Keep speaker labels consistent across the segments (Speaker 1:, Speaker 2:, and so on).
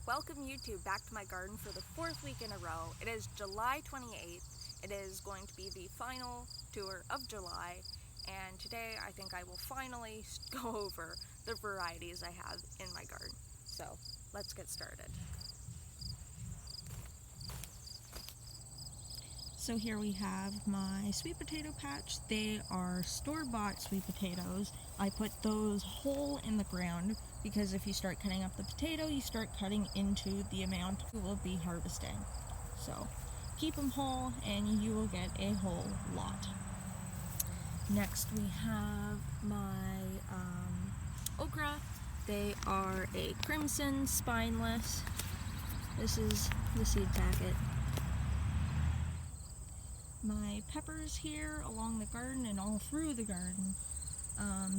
Speaker 1: Welcome YouTube back to my garden for the fourth week in a row. It is July 28th. It is going to be the final tour of July, and today I think I will finally go over the varieties I have in my garden. So let's get started. So here we have my sweet potato patch. They are store-bought sweet potatoes. I put those whole in the ground because if you start cutting up the potato, you start cutting into the amount you will be harvesting. So keep them whole and you will get a whole lot. Next we have my okra. They are a crimson spineless. This is the seed packet. My peppers here along the garden and all through the garden,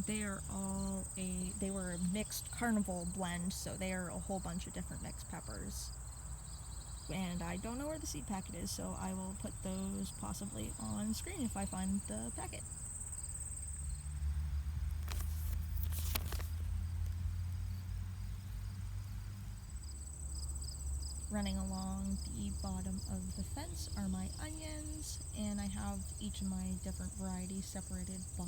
Speaker 1: they were a mixed carnival blend, so they are a whole bunch of different mixed peppers. And I don't know where the seed packet is, so I will put those possibly on screen if I find the packet. Running along the bottom of the fence are my onions, and I have each of my different varieties separated by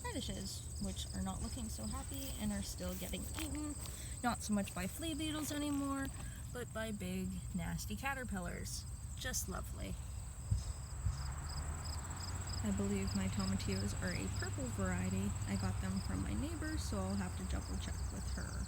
Speaker 1: radishes, which are not looking so happy and are still getting eaten, not so much by flea beetles anymore, but by big, nasty caterpillars. Just lovely. I believe my tomatillos are a purple variety. I got them from my neighbor, so I'll have to double check with her.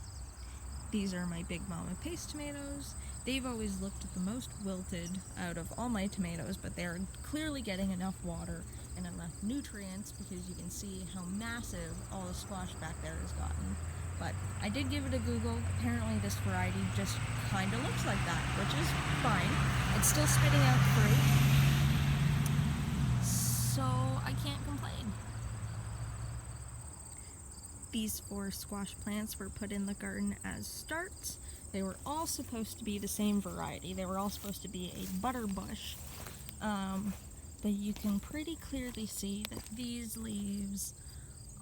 Speaker 1: These are my Big Mama paste tomatoes. They've always looked the most wilted out of all my tomatoes, but they're clearly getting enough water and enough nutrients because you can see how massive all the squash back there has gotten. But I did give it a Google. Apparently this variety just kind of looks like that, which is fine. It's still spitting out fruit, so I can't complain. These 4 squash plants were put in the garden as starts. They were all supposed to be the same variety. They were all supposed to be a butter bush. But you can pretty clearly see that these leaves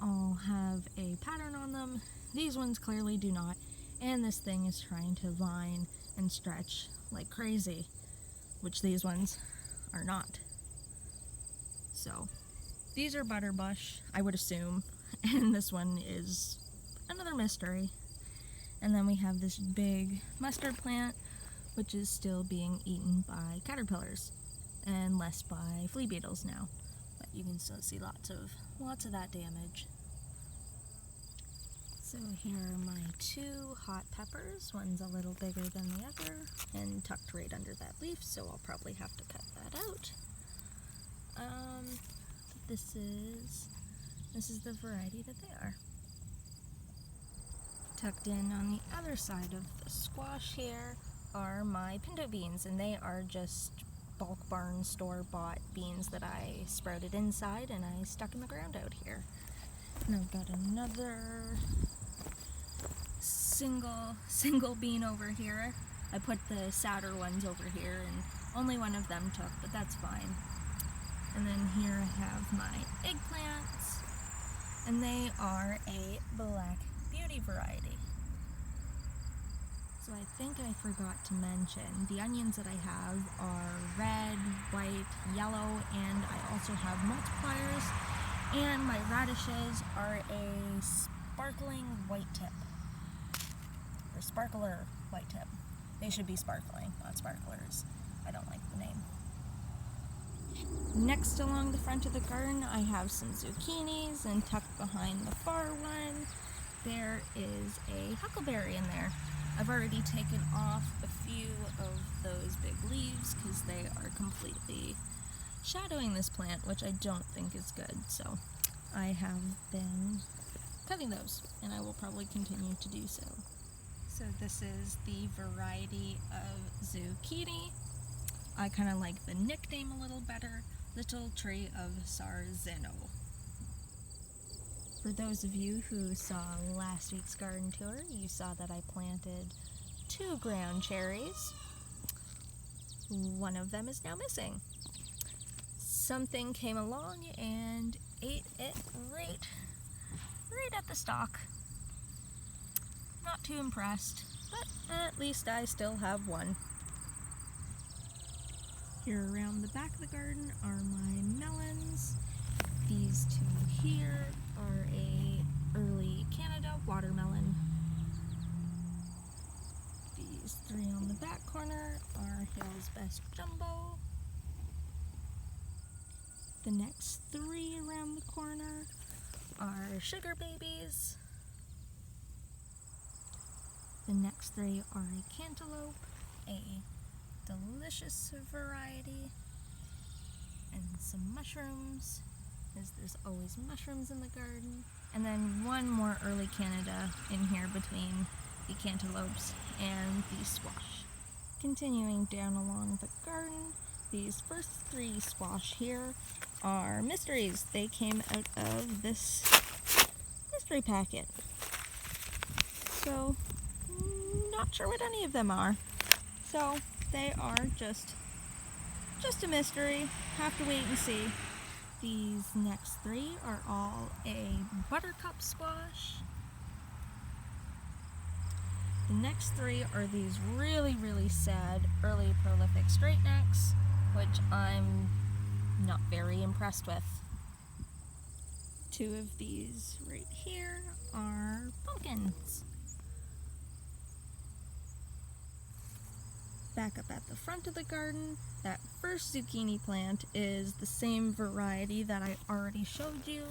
Speaker 1: all have a pattern on them. These ones clearly do not. And this thing is trying to vine and stretch like crazy, which these ones are not. So these are butterbush, I would assume. And this one is another mystery. And then we have this big mustard plant, which is still being eaten by caterpillars and less by flea beetles now. But you can still see lots of that damage. So here are my 2 hot peppers. One's a little bigger than the other and tucked right under that leaf, so I'll probably have to cut that out. This is the variety that they are. Tucked in on the other side of the squash here are my pinto beans, and they are just bulk barn store-bought beans that I sprouted inside and I stuck in the ground out here. And I've got another single bean over here. I put the sadder ones over here and only one of them took, but that's fine. And then here I have my eggplants, and they are a black beauty variety. So I think I forgot to mention, the onions that I have are red, white, yellow, and I also have multipliers, and my radishes are a sparkling white tip, or sparkler white tip. They should be sparkling, not sparklers. I don't like the name. Next along the front of the garden I have some zucchinis, and tucked behind the far one there is a huckleberry in there. I've already taken off a few of those big leaves because they are completely shadowing this plant, which I don't think is good, so I have been cutting those and I will probably continue to do so. So this is the variety of zucchini. I kind of like the nickname a little better, Little Tree of Sarzeno. For those of you who saw last week's garden tour, you saw that I planted 2 ground cherries. One of them is now missing. Something came along and ate it right at the stalk. Not too impressed, but at least I still have one. Here around the back of the garden are my melons. These two here are a early Canada watermelon. These three on the back corner are Hale's Best Jumbo. The next three around the corner are Sugar Babies. The next three are a Cantaloupe, a delicious variety, and some mushrooms, as there's always mushrooms in the garden. And then one more early Canada in here between the cantaloupes and the squash. Continuing down along the garden, these first three squash here are mysteries. They came out of this mystery packet. So, not sure what any of them are. So, they are just a mystery. Have to wait and see. These next three are all a Buttercup Squash. The next three are these really, really sad early prolific straight necks, which I'm not very impressed with. Two of these right here are pumpkins. Back up at the front of the garden, that first zucchini plant is the same variety that I already showed you.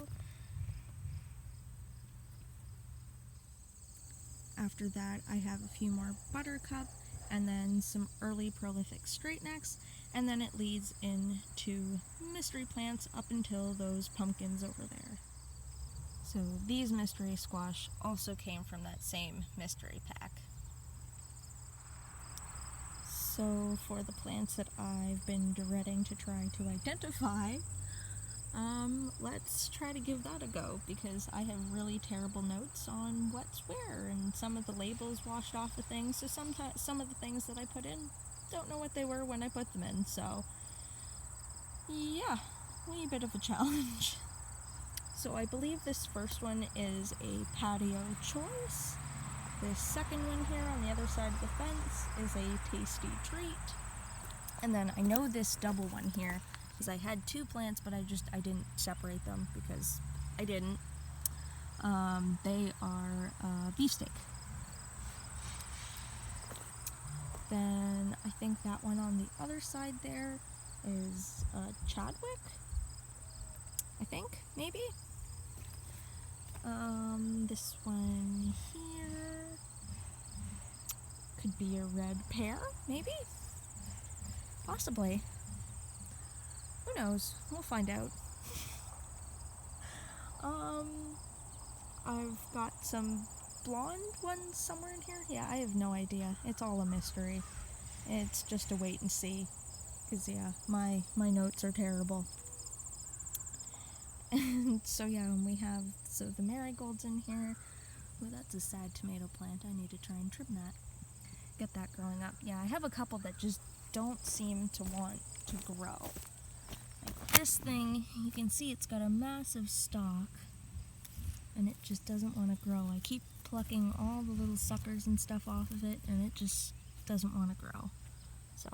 Speaker 1: After that, I have a few more buttercup and then some early prolific straight necks, and then it leads into mystery plants up until those pumpkins over there. So these mystery squash also came from that same mystery pack. So for the plants that I've been dreading to try to identify, let's try to give that a go, because I have really terrible notes on what's where, and some of the labels washed off of things, so sometimes some of the things that I put in, don't know what they were when I put them in, so yeah, wee bit of a challenge. So I believe this first one is a patio choice. The second one here on the other side of the fence is a tasty treat. And then I know this double one here, because I had two plants, but I didn't separate them because I didn't. They are beefsteak. Then I think that one on the other side there is Chadwick, I think, maybe. This one here could be a red pear, maybe? Possibly. Who knows? We'll find out. I've got some blonde ones somewhere in here. Yeah, I have no idea. It's all a mystery. It's just a wait and see. Because, yeah, my notes are terrible. And so, yeah, and we have the Marigolds in here. Oh, that's a sad tomato plant. I need to try and trim that. Get that growing up. Yeah, I have a couple that just don't seem to want to grow. Like this thing, you can see it's got a massive stalk, and it just doesn't want to grow. I keep plucking all the little suckers and stuff off of it, and it just doesn't want to grow. So,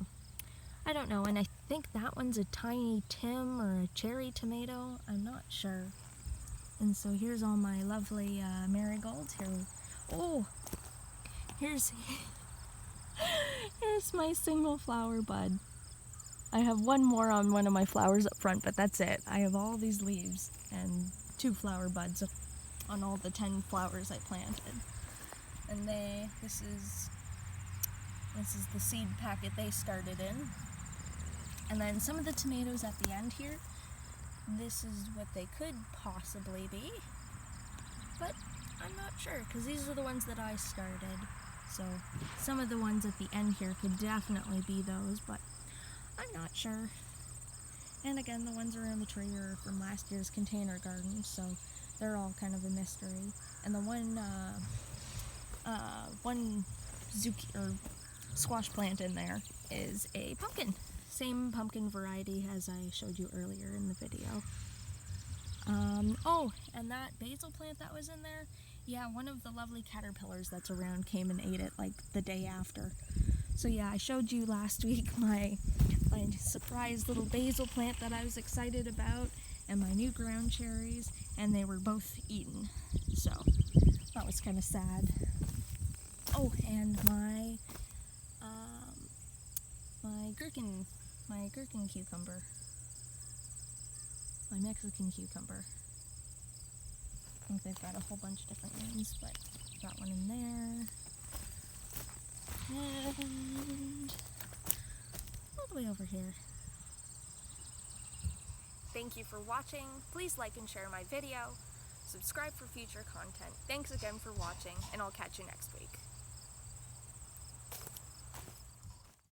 Speaker 1: I don't know, and I think that one's a tiny Tim or a cherry tomato. I'm not sure. And so here's all my lovely marigolds. Here, oh, here's my single flower bud. I have one more on one of my flowers up front, but that's it. I have all these leaves and 2 flower buds on all the 10 flowers I planted. And this is the seed packet they started in. And then some of the tomatoes at the end here, this is what they could possibly be. But I'm not sure, because these are the ones that I started. So some of the ones at the end here could definitely be those, but I'm not sure. And again, the ones around the tree are from last year's container garden, so they're all kind of a mystery. And the one squash plant in there is a pumpkin. Same pumpkin variety as I showed you earlier in the video. Oh, and that basil plant that was in there Yeah, one of the lovely caterpillars that's around came and ate it like the day after. So yeah, I showed you last week my surprise little basil plant that I was excited about, and my new ground cherries, and they were both eaten. So that was kind of sad. Oh, and my gherkin cucumber, my Mexican cucumber. I think they've got a whole bunch of different names, but got one in there. And all the way over here. Thank you for watching. Please like and share my video. Subscribe for future content. Thanks again for watching, and I'll catch you next week.